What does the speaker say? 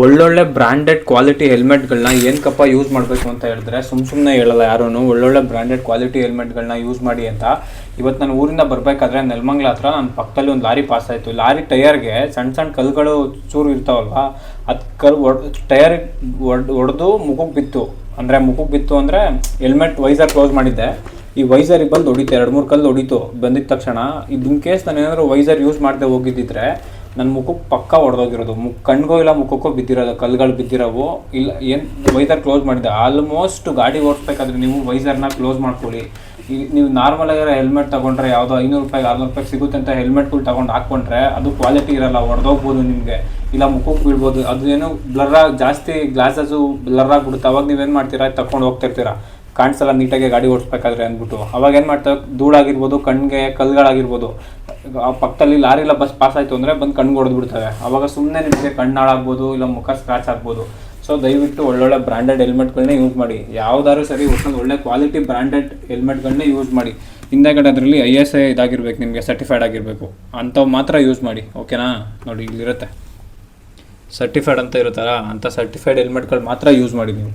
ಒಳ್ಳೊಳ್ಳೆ branded quality ಹೆಲ್ಮೆಟ್ಗಳನ್ನ ಏನಕ್ಕಪ್ಪ use ಮಾಡಬೇಕು ಅಂತ ಹೇಳಿದ್ರೆ ಸುಮ್ಮನೆ ಹೇಳಲ್ಲ ಯಾರೂ. ಒಳ್ಳೊಳ್ಳೆ ಬ್ರ್ಯಾಂಡೆಡ್ ಕ್ವಾಲಿಟಿ ಹೆಲ್ಮೆಟ್ಗಳನ್ನ ಯೂಸ್ ಮಾಡಿ ಅಂತ. ಇವತ್ತು ನಾನು ಊರಿಂದ ಬರಬೇಕಾದ್ರೆ ನೆಲಮಂಗ್ಲ ಹತ್ರ ನನ್ನ ಪಕ್ಕದಲ್ಲಿ ಒಂದು ಲಾರಿ ಪಾಸ್ ಆಯಿತು. ಲಾರಿ ಟಯರ್ಗೆ ಸಣ್ಣ ಸಣ್ಣ ಕಲ್ಲುಗಳು ಚೂರು ಇರ್ತಾವಲ್ವ, ಅದು ಟಯರ್ ಹೊಡೆದು ಮುಖಕ್ಕೆ ಬಿತ್ತು. ಮುಖಕ್ಕೆ ಬಿತ್ತು ಅಂದರೆ ಹೆಲ್ಮೆಟ್ ವೈಸರ್ ಕ್ಲೋಸ್ ಮಾಡಿದ್ದೆ, ಈ ವೈಸರಿಗೆ ಬಂದು ಹೊಡಿತು, 2-3 ಕಲ್ಲು ಹೊಡಿತು ಬಂದಿದ್ದ ತಕ್ಷಣ. ಇದು ಇನ್ ಕೇಸ್ ನಾನು ಏನಾದರೂ ವೈಸರ್ ಯೂಸ್ ಮಾಡದೆ ಹೋಗಿದ್ದಿದ್ರೆ ನನ್ನ ಮುಖಕ್ಕೆ ಪಕ್ಕ ಹೊಡೆದೋಗಿರೋದು. ಕಣ್ಗೋ ಇಲ್ಲ ಮುಖಕ್ಕೋ ಬಿದ್ದಿರೋದು, ಕಲ್ಲುಗಳು ಬಿದ್ದಿರೋವು. ಇಲ್ಲ ಏನು ವೈಸರ್ ಕ್ಲೋಸ್ ಮಾಡಿದ್ದೆ. ಆಲ್ಮೋಸ್ಟ್ ಗಾಡಿ ಓಡಿಸ್ಬೇಕಾದ್ರೆ ನೀವು ವೈಸರ್ನ ಕ್ಲೋಸ್ ಮಾಡ್ಕೊಳ್ಳಿ. ನೀವು ನಾರ್ಮಲ್ ಆಗಿರೋ ಹೆಲ್ಮೆಟ್ ತೊಗೊಂಡ್ರೆ ಯಾವುದೋ 500 ರೂಪಾಯಿಗೆ 600 ರೂಪಾಯಿಗೆ ಸಿಗುತ್ತೆ ಅಂತ ಹೆಲ್ಮೆಟ್ಗಳು ತೊಗೊಂಡು ಹಾಕ್ಕೊಂಡ್ರೆ ಅದು ಕ್ವಾಲಿಟಿ ಇರೋಲ್ಲ, ಹೊಡೆದೋಗ್ಬೋದು ನಿಮಗೆ, ಇಲ್ಲ ಮುಖಕ್ಕೆ ಬೀಳ್ಬೋದು. ಅದು ಏನೋ ಬ್ಲರ್ರಾಗಿ ಜಾಸ್ತಿ ಗ್ಲಾಸಸ್ಸು ಬ್ಲರ್ರಾಗಿಬಿಡುತ್ತೆ. ಅವಾಗ ನೀವೇನು ಮಾಡ್ತೀರಾ, ತಗೊಂಡು ಹೋಗ್ತಿರ್ತೀರಾ, ಕಾಣಿಸಲ್ಲ ನೀಟಾಗಿ ಗಾಡಿ ಓಡಿಸ್ಬೇಕಾದ್ರೆ ಅಂದ್ಬಿಟ್ಟು. ಅವಾಗ ಏನು ಮಾಡ್ತಾರೆ, ಧೂಳಾಗಿರ್ಬೋದು, ಕಣ್ಣಿಗೆ ಕಲ್ಲುಗಳಾಗಿರ್ಬೋದು, ಆ ಪಕ್ಕದಲ್ಲಿ ಲಾರಿ ಇಲ್ಲ ಬಸ್ ಪಾಸ್ ಆಯಿತು ಅಂದರೆ ಬಂದು ಕಣ್ಣಿಗೆ ಹೊಡೆದ್ಬಿಡ್ತವೆ. ಅವಾಗ ಸುಮ್ಮನೆ ನಿಮಗೆ ಕಣ್ಣು ಹಾಳಾಗ್ಬೋದು, ಇಲ್ಲ ಮುಖ ಸ್ಕ್ರಾಚ್ ಆಗ್ಬೋದು. ಸೊ ದಯವಿಟ್ಟು ಒಳ್ಳೊಳ್ಳೆ ಬ್ರ್ಯಾಂಡೆಡ್ ಹೆಲ್ಮೆಟ್ಗಳನ್ನೇ ಯೂಸ್ ಮಾಡಿ. ಯಾವುದಾದ್ರು ಸರಿ ಒಟ್ಟೊಂದು ಒಳ್ಳೆ ಕ್ವಾಲಿಟಿ ಬ್ರ್ಯಾಂಡೆಡ್ ಹೆಲ್ಮೆಟ್ಗಳನ್ನೇ ಯೂಸ್ ಮಾಡಿ. ಹಿಂದೆಗಡೆ ಅದರಲ್ಲಿ ISI ಇದಾಗಿರ್ಬೇಕು, ನಿಮಗೆ ಸರ್ಟಿಫೈಡ್ ಆಗಿರಬೇಕು, ಅಂಥವು ಮಾತ್ರ ಯೂಸ್ ಮಾಡಿ. ಓಕೆನಾ? ನೋಡಿ ಇಲ್ಲಿರುತ್ತೆ ಸರ್ಟಿಫೈಡ್ ಅಂತ ಇರುತ್ತಲ್ಲ, ಅಂಥ ಸರ್ಟಿಫೈಡ್ ಹೆಲ್ಮೆಟ್ಗಳು ಮಾತ್ರ ಯೂಸ್ ಮಾಡಿ ನೀವು.